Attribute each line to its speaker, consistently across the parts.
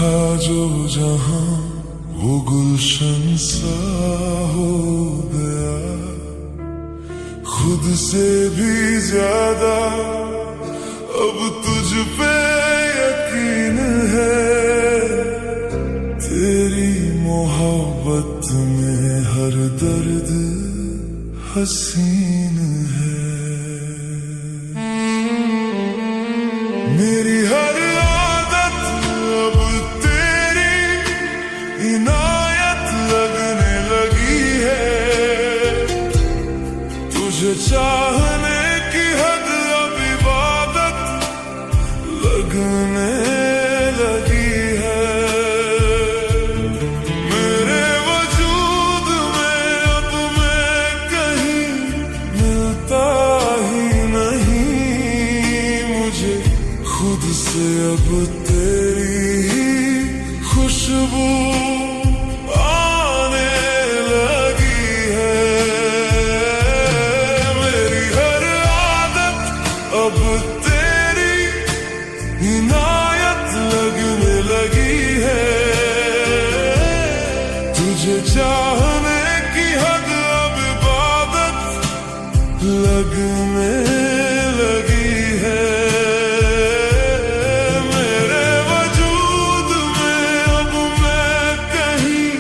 Speaker 1: था जो जहां वो गुलशन सा हो गया, खुद से भी ज्यादा अब तुझ पे यकीन है। तेरी मोहब्बत में हर दर्द हसीन है। मेरी हर आदत अब तेरी इनायत लगने लगी है। तुझे चाहने की हद अब इबादत लगने लगी है। मेरे वजूद में अब मैं कहीं मिलता ही नहीं। मुझे खुद से अब तेरी ही खुशबू आने लगी है। मेरी हर आदत अब तेरी इनायत लगने लगी है। तुझे चाहने की हद अब इबादत लगने लगी है। मेरे वजूद में अब मैं कहीं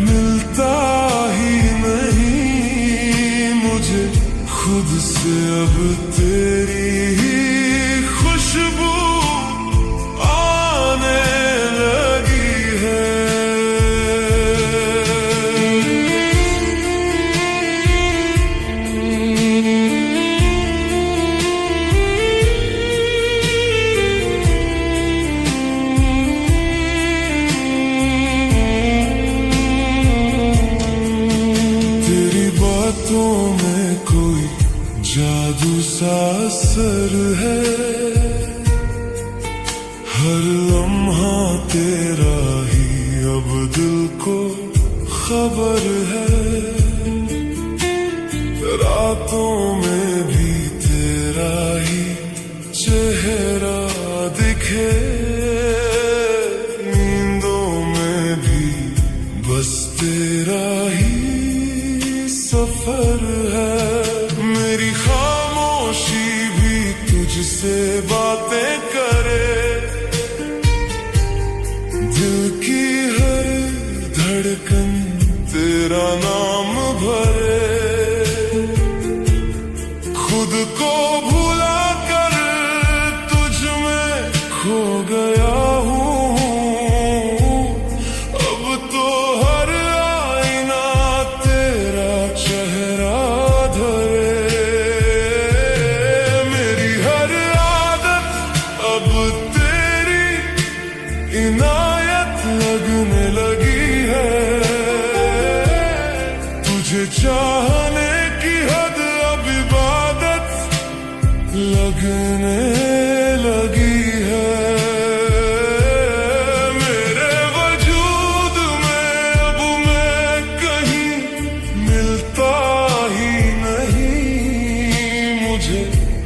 Speaker 1: मिलता ही नहीं। मुझे खुद से अब तेरी ही खुशबू आने लगी है। तेरी बातों में कोई जादू सा असर है। हर लम्हा तेरा ही अब दिल को खबर है। रातों में भी तेरा ही चेहरा दिखे। नींदों में भी बस तेरा ही सफर है। मेरी खामोशी भी तुझसे बातें करे। दिल की हर धड़कन तेरा नाम भरे। खुद को भुला कर तुझ में खो गया हूँ। अब तो हर आईना तेरा चेहरा धरे। मेरी हर आदत अब तेरी इनायत लगने लगी है। तुझे चाहने की हद अब इबादत लगने लगी है। मेरे वजूद में अब मैं कहीं मिलता ही नहीं। मुझे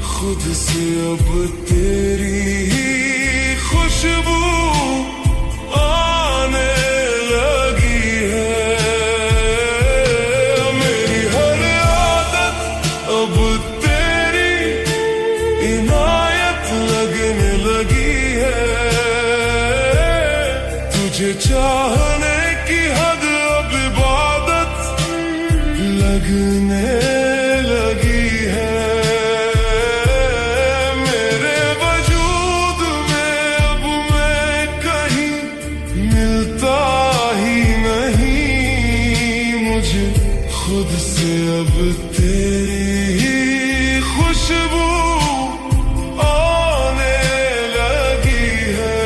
Speaker 1: खुद से अब तेरी ही खुशबू आने लगी है। मेरी हर आदत अब तेरी इनायत लगने लगी है। तुझे चाहने की हद अब इबादत लगने लगी है। मेरे वजूद में अब मैं कहीं मिलता ही नहीं। मुझे खुद से अब तेरी ही खुशबू आने लगी है।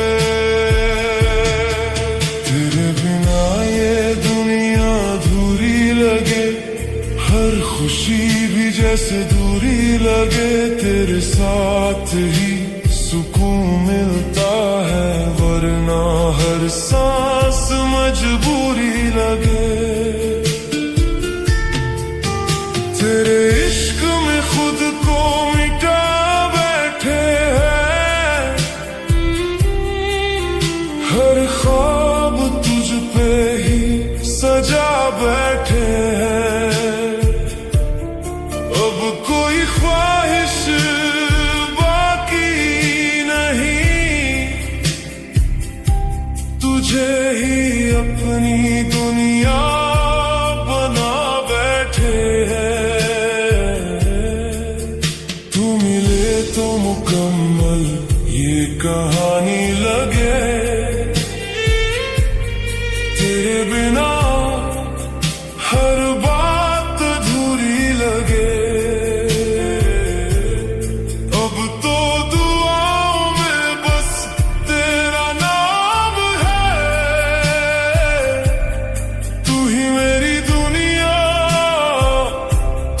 Speaker 1: तेरे बिना ये दुनिया अधूरी लगे। हर खुशी भी जैसे दूरी लगे। तेरे साथ ही सुकून मिलता है, वरना हर सांस मजबूरी लगे। तेरे इश्क में खुद को मिटा बैठे हैं। हर ये कहानी लगे। तेरे बिना हर बात अधूरी लगे। अब तो दुआओं में बस तेरा नाम है। तू ही मेरी दुनिया,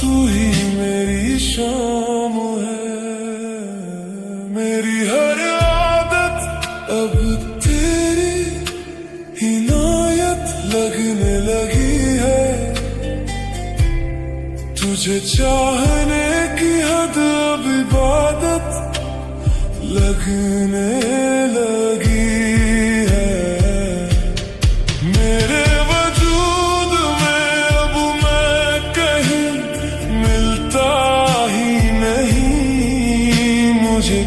Speaker 1: तू ही मेरी शाम है। मेरी हर आदत अब तेरी इनायत लगने लगी है। तुझे चाहने की हद अब इबादत लगने लगी है। मेरे वजूद में अब मैं कहीं मिलता ही नहीं। मुझे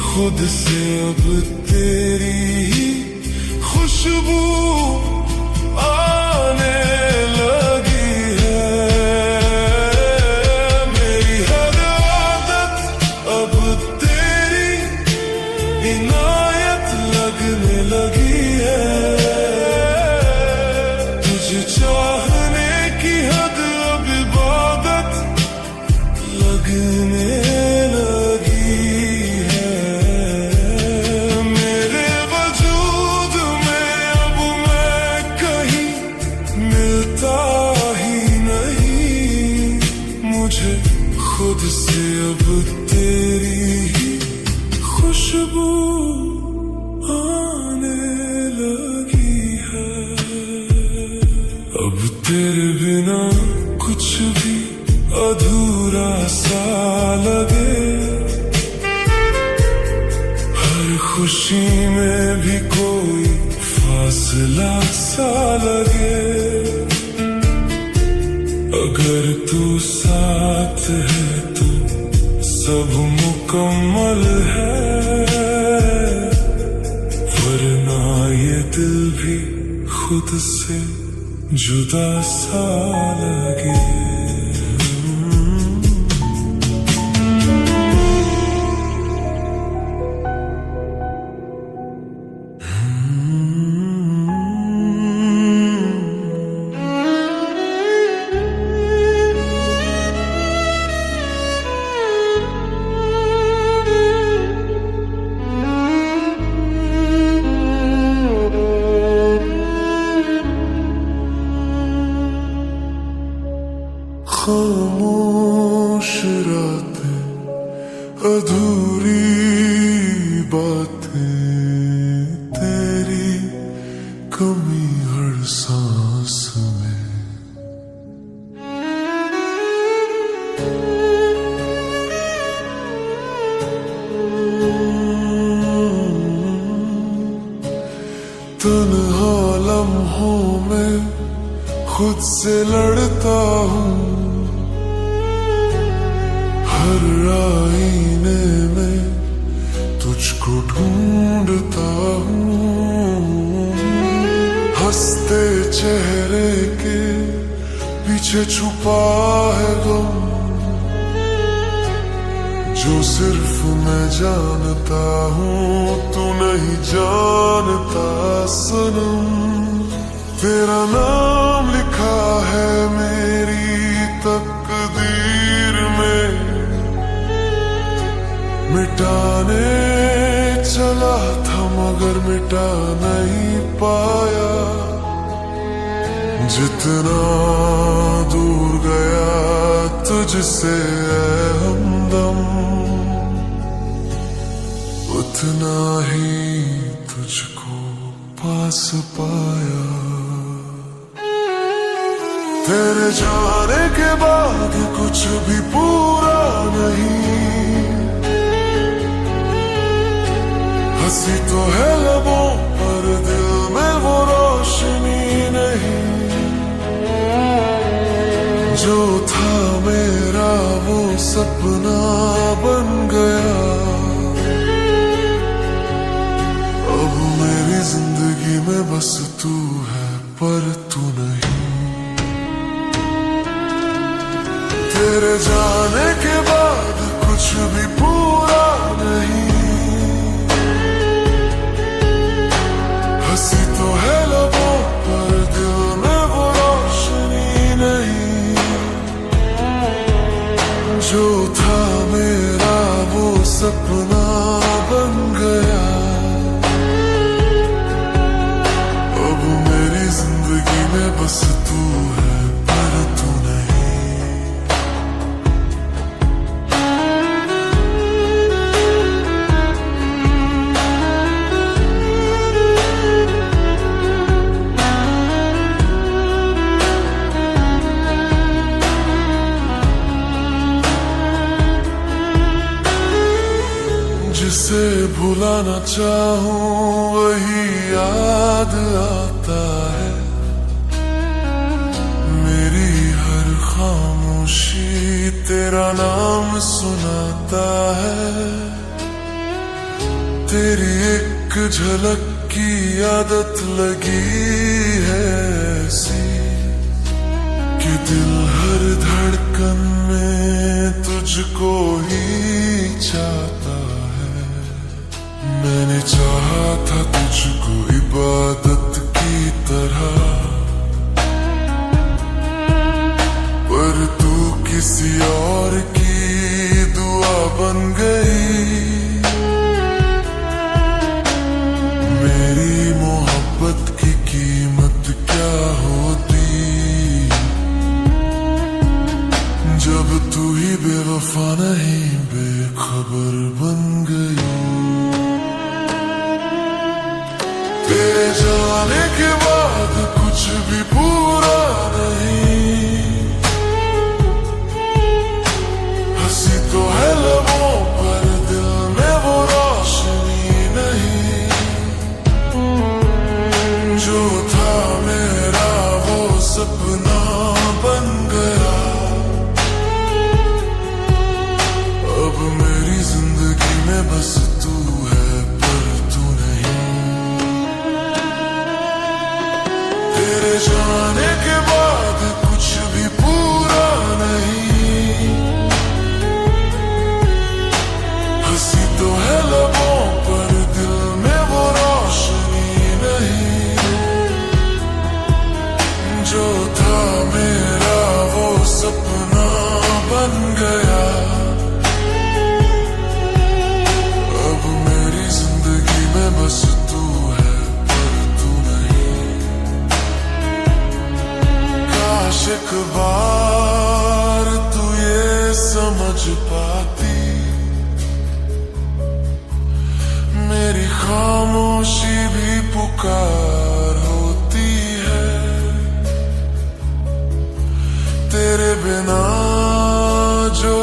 Speaker 1: खुद से अब तेरी ही खुशबू आने लगी है। मेरी हर आदत अब तेरी इनायत लगने लगी है। तुझे चाहने की हद अब इबादत लगने लगी है। मेरे वजूद में अब मैं कहीं मिलता ही नहीं। मुझे खुद से अब तेरी ही खुशबू आने लगी है। अब तेरे बिना कुछ भी अधूरा सा लगे। हर खुशी में भी कोई फासला सा लगे। अगर तू साथ है तो सब मुकम्मल है। वरना ये दिल भी खुद से जुदा सा लगे। खामोश रातें, अधूरी बातें, तेरी कमी हर सांस में। तन्हा लम्हों में खुद से लड़ता हूँ। हर आईने में तुझको ढूंढता हूँ। हंसते चेहरे के पीछे छुपा है गम, जो सिर्फ मैं जानता हूँ तू नहीं जानता सनम। तेरा नाम लिखा है मेरी तकदीर में। मिटाने चला था मगर मिटा नहीं पाया। जितना दूर गया तुझसे ऐ हमदम, उतना ही तुझको पास पाया। तेरे जाने के बाद कुछ भी पूरा नहीं। हंसी तो है लबों पर दिल में वो रोशनी नहीं। जो था मेरा वो सपना बन गया। अब मेरी जिंदगी में बस तू है पर तू नहीं। तेरे जाने के बाद कुछ भी पूरा नहीं। भुलाना चाहूं वही याद आता है। मेरी हर खामोशी तेरा नाम सुनाता है। तेरी एक झलक की आदत लगी है ऐसी कि दिल हर धड़कन में तुझको ही चाहता है। मैंने चाहा था तुझको इबादत की तरह, पर तू किसी और की दुआ बन गई। मेरी मोहब्बत की कीमत क्या होती जब तू ही बेवफा नहीं बेखबर बन गई। तेरे जाने के बाद कुछ भी पूरा नहीं, हंसी तो है लबों पर दिल में वो रोशनी नहीं। जो था मेरा वो सपना बन गया। अब मेरी जिंदगी में बस तू है पर तू नहीं। तेरे जाने के बाद कुछ भी पूरा नहीं, हंसी तो है लबों पर दिल में वो रोशनी नहीं। जो था मेरा वो सपना बन गया। अब मेरी जिंदगी में बस तू है पर तू नहीं। काश एक बार तू ये समझ पाती, मेरी खामोशी भी पुकार होती है। तेरे बिना जो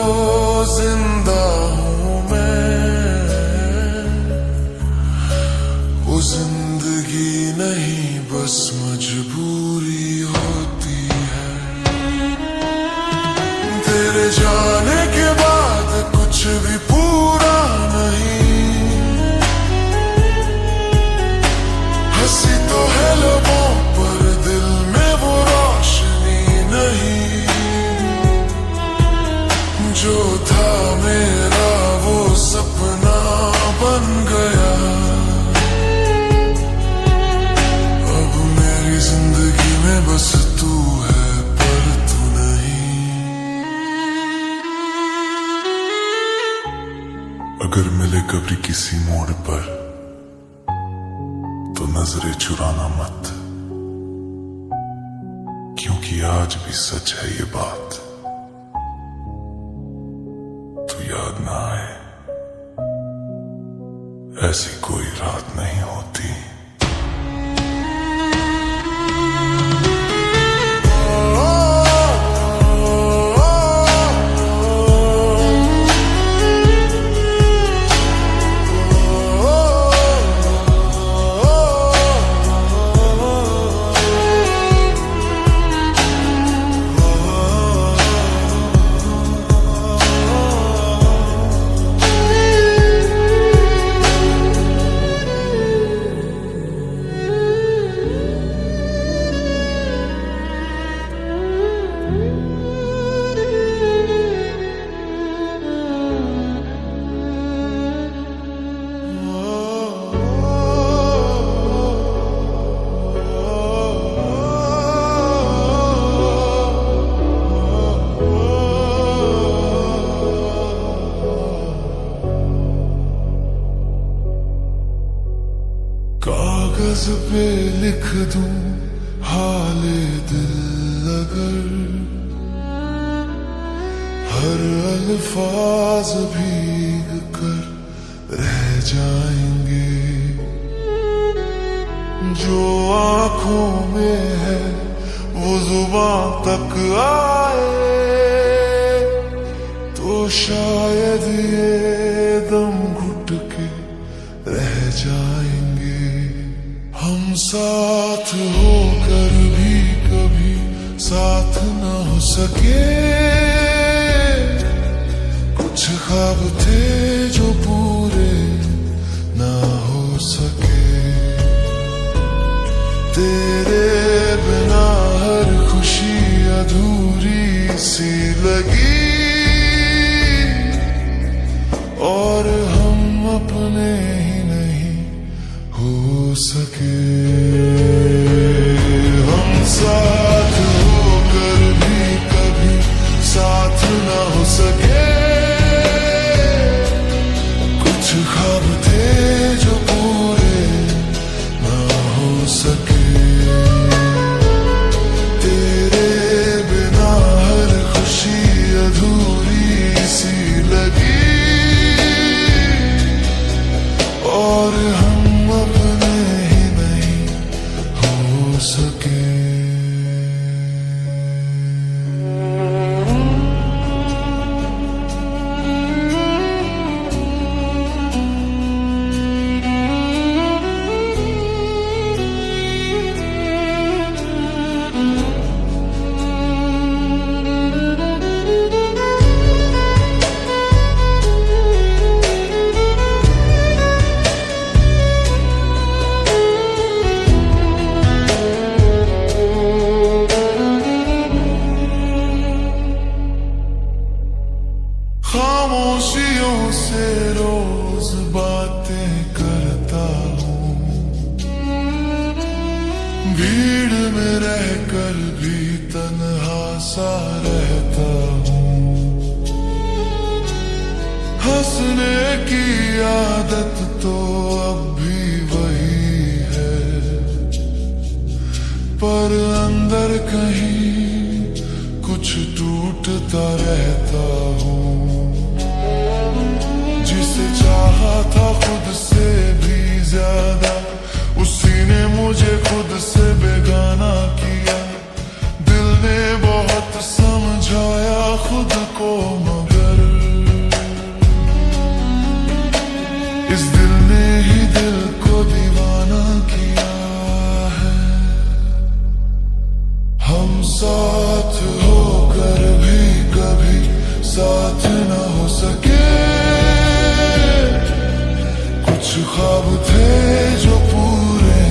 Speaker 1: जिंदा हूं मैं, वो जिंदगी नहीं बस मजबूरी होती है। तेरे जाने के बाद कुछ भी पूरा नहीं, हंसी तो है लबों पर दिल में वो रोशनी नहीं। जो था मेरा वो सपना बन गया। अब मेरी जिंदगी में बस तू है पर तू नहीं। अगर मिले कभी किसी मोड़ पर तो नजरें चुराना मत, क्योंकि आज भी सच है ये बात। तू याद ना आए ऐसी कोई रात नहीं होती। कागज पे लिख दूं हाले दिल अगर, हर अल्फाज भीग कर रह जाएंगे। जो आंखों में है वो जुबां तक आए, तो शायद ये दम घुट के रह जाएंगे। हम साथ होकर भी कभी साथ न हो सके। कुछ ख्वाब थे जो पूरे न हो सके। तेरे बिना हर खुशी अधूरी सी लगी, और हम अपने ही नहीं हो सके। हम साथ होकर भी कभी साथ न हो सके। कुछ ख्वाब थे जो पूरे न हो सके। तेरे बिना हर खुशी अधूरी सी लगी, और हम अपने ही नहीं हो सके। खामोशियों से रोज बातें करता हूँ, भीड़ में रहकर भी तन्हा सा रहता हूँ। हंसने की आदत तो अब भी वही है, पर अंदर कहीं कुछ टूटता रहता हूँ। जिसे चाहा था खुद से भी ज्यादा, उसी ने मुझे खुद से बेगाना किया। दिल ने बहुत समझाया खुद को, मगर इस दिल ने ही दिल को दीवाना किया है। हम साथ होकर भी कभी साथ न हो सके। कुछ ख्वाब थे जो पूरे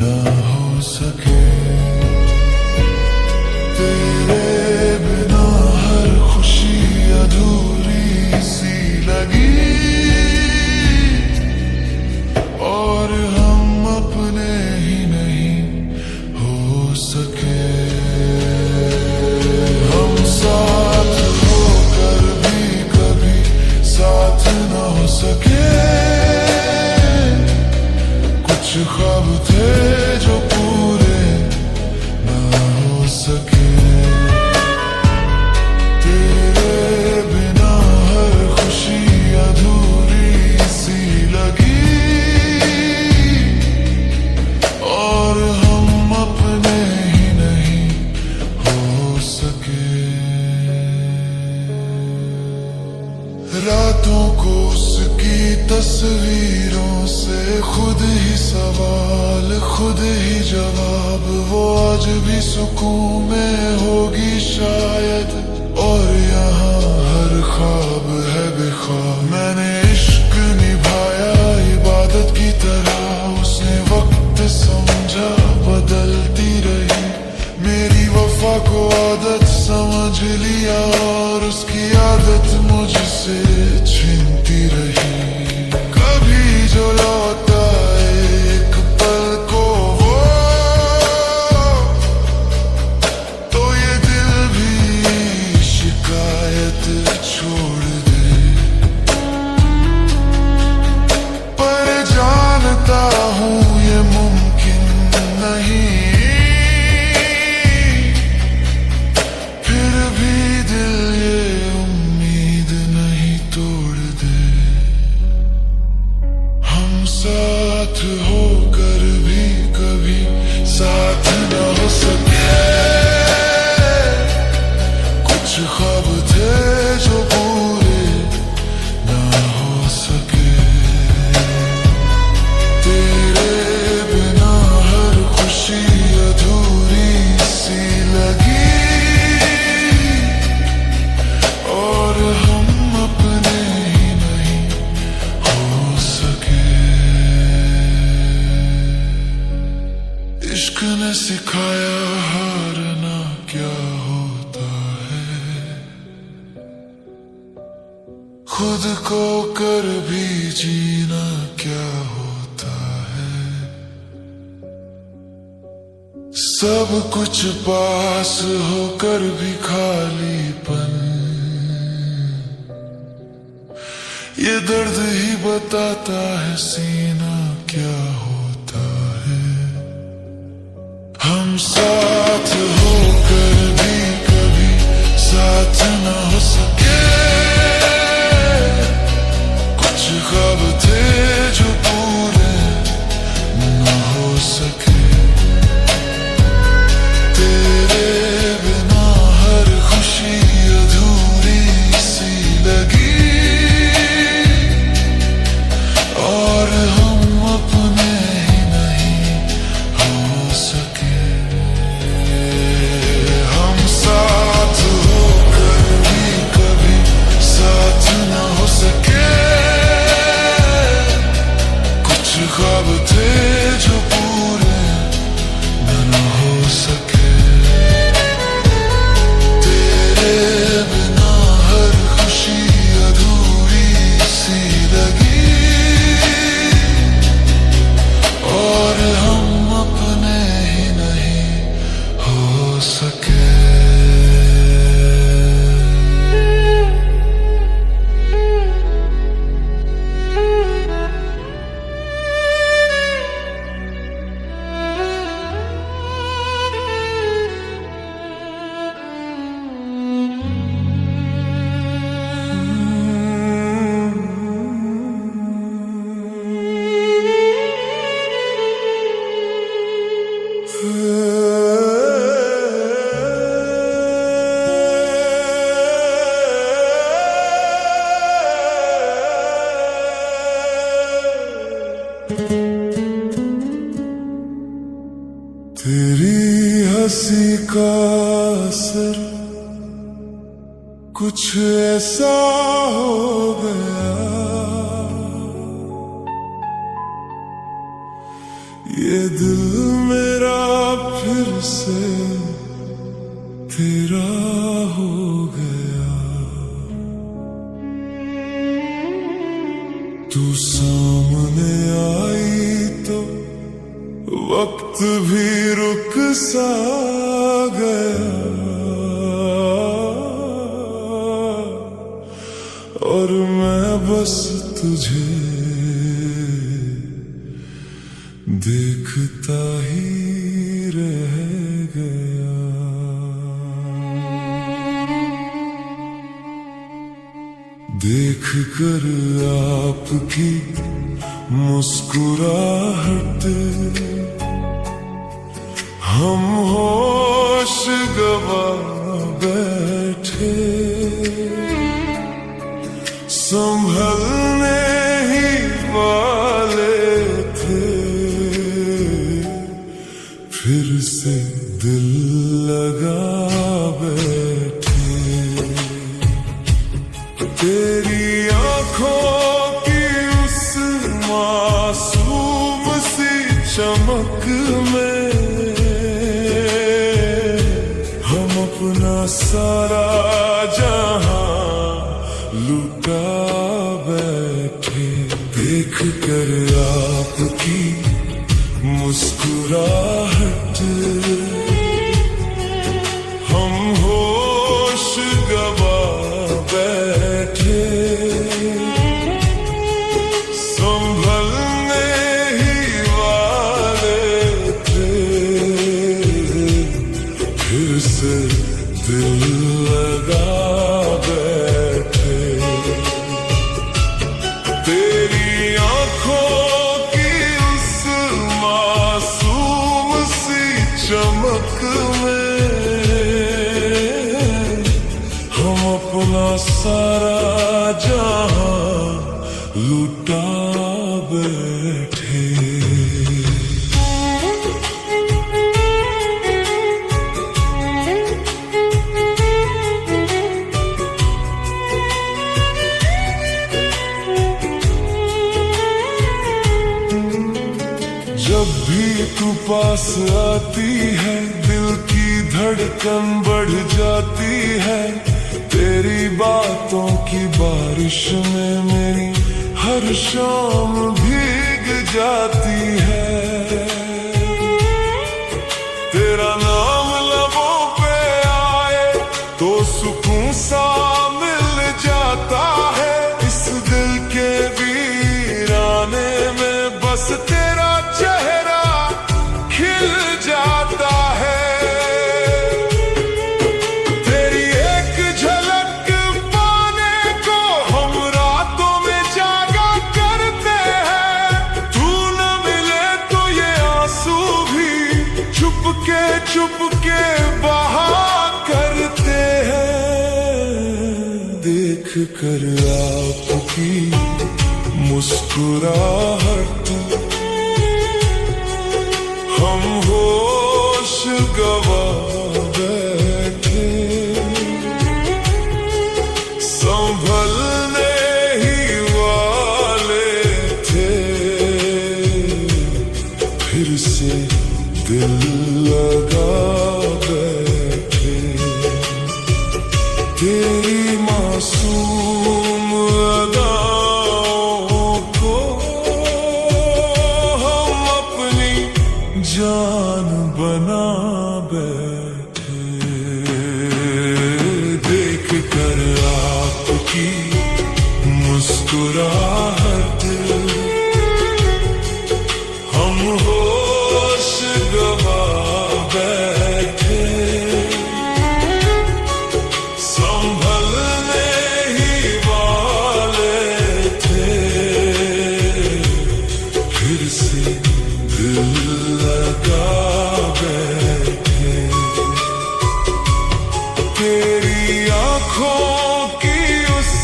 Speaker 1: न हो सके। तेरे बिना हर खुशी अधूरी सी लगी, और हम अपने ही नहीं हो सके। हम साथ होकर भी कभी साथ न हो सके। कुछ ख्वाब थे जो पूरे न हो सके। तेरे बिना हर खुशी अधूरी सी लगी, और हम अपने ही नहीं हो सके। रातों को उसकी तस्वीरों से खुद ही सवाल खुद ही जवाब, वो आज भी सुकून में होगी शायद, और यहाँ हर ख्वाब है बेख्वाब। मैंने इश्क निभाया इबादत की तरह, उसने वक्त समझा बदलती रही। मेरी वफा को आदत समझ लिया, और उसकी आदत मुझसे छीनती रही। कभी जो लौटा एक पल को वो, तो ये दिल भी शिकायत छोड़ दे। पर जानता हूँ ये मुमकिन नहीं, फिर भी दिल ये उम्मीद नहीं तोड़ दे। हम साथ होकर भी कभी साथ न हो सके। कुछ ख्वाब थे जो पूरे न हो सके। सिखाया हारना क्या होता है, खुद को कर भी जीना क्या होता है। सब कुछ पास होकर भी खालीपन, ये दर्द ही बताता है सीना क्या होता है। हम साथ होकर भी कभी साथ न हो सके, कुछ ख्वाब थे जो पूरे न हो सके। तेरे बिना हर खुशी अधूरी सी लगी, और हम अपने ही नहीं हो सके। हम साथ होकर भी कभी साथ न हो सके, कुछ ख्वाब थे जो पूरे न हो सके। तेरे बिना हर खुशी अधूरी सी लगी, और हम अपने ही नहीं हो सके। तेरी हंसी का असर कुछ ऐसा हो गया, ये दिल मेरा फिर से तेरा हो गया। तू सामने आई तो वक्त भी रुक सा गया, और मैं बस तुझे देखता ही रह गया। देख कर आपकी मुस्कुराहट हम होश गवा बैठे, संभलने ही वाले थे, फिर से दिल लगा बैठे। तेरी आंखों की उस मासूम सी चमक में हम अपना सारा जहां लुटा बैठे। देख कर आपकी मुस्कुराहट हम होश गवा बैठे, संभलने ही वाले थे, फिर से दिल लगा बैठे। तेरी आंखों की उस मासूम सी चमक में हम अपना सारा जहां लुटा बैठे। जब भी तू पास आती है दिल की धड़कन बढ़ जाती है। तेरी बातों की बारिश में मेरी हर शाम भीग जाती है। तेरा नाम लबों पे आए तो सुकून सा मिल जाता है। इस दिल के वीराने में बस तेरा चेहरा खिल जाता है। तेरी एक झलक पाने को हम रातों में जागा करते हैं। तू न मिले तो ये आंसू भी चुपके बहा करते हैं। देख कर आपकी मुस्कुराहट हम होश गवा बैठे। संभलने ही वाले थे फिर से दिल लगा बैठे। तेरी मासूम अदाओं को हम अपनी जान बना बैठे। देख कर आपकी मुस्कुराहट हम होश गवा बैठे। संभलने ही वाले थे फिर से दिल लगा बैठे। तेरी आंखों की उस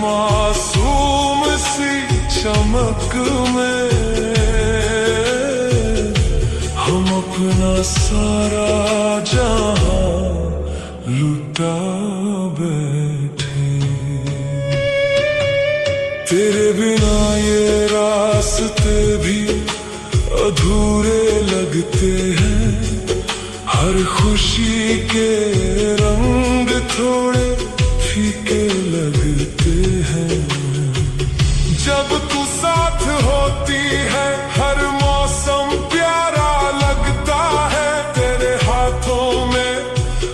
Speaker 1: मासूम सी चमक में हम अपना सारा जहां लुटा बैठे। तेरे बिना ये रास्ते भी अधूरे लगते हैं। हर खुशी के रंग थोड़े फीके लगते हैं। जब तू साथ होती है हर मौसम प्यारा लगता है। तेरे हाथों में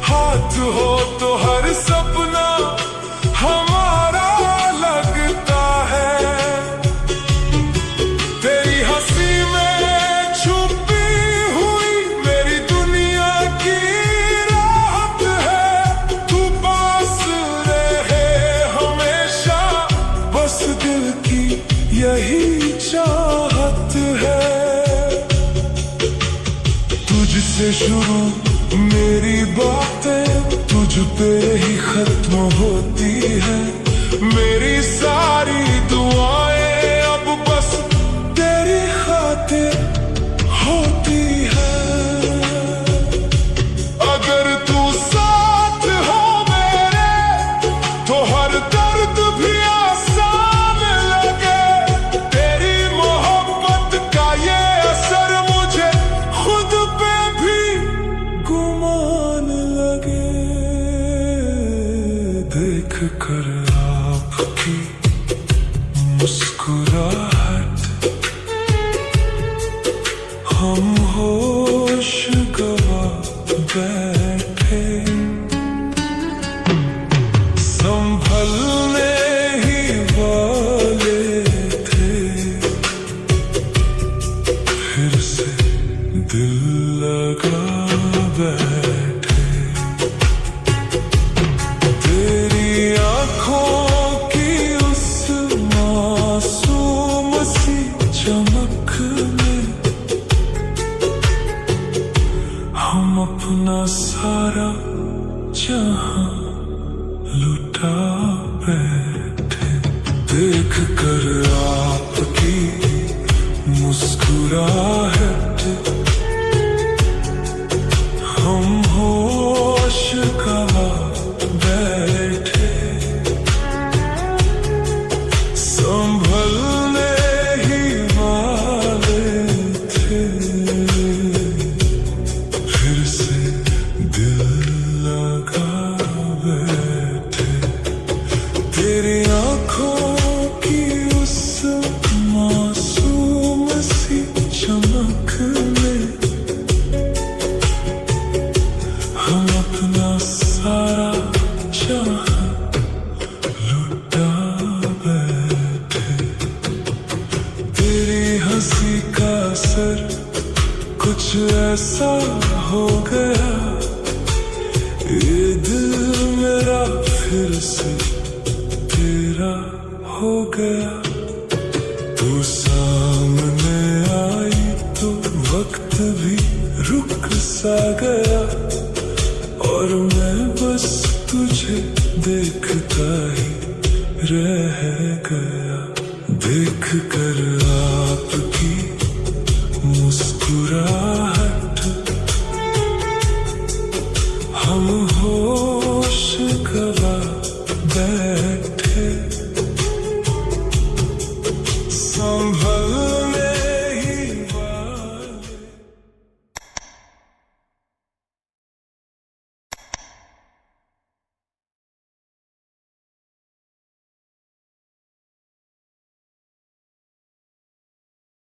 Speaker 1: हाथ हो तो हर सपना हमारा लगता है। तेरी हंसी में छुपी हुई मेरी दुनिया की राहत है। तू पास रहे हमेशा बस दिल की यही चाहत है। तुझसे शुरू मेरी बातें तुझ पे ही खत्म होती है। मेरी सारी दुआएं अब बस तेरी खातिर होती है। अगर तू साथ हो मेरे तो हर दर्द भी आसान लगे। तेरी मोहब्बत का ये असर मुझे खुद पे भी गुमान लगे। देख कर आपकी मुस्कुराहट हम होश गवा बैठे। संभलने ही वाले थे फिर से दिल लगा बैठे। तेरी आंखों की उस मासूम सी चमक में हम अपना सारा जहां लुटा बैठे। देख कर आपकी मुस्कुराहट हम होश गवा बैठे। संभलने ही वाले थे हंसी का असर कुछ ऐसा हो गया, ये दिल मेरा फिर से तेरा हो गया।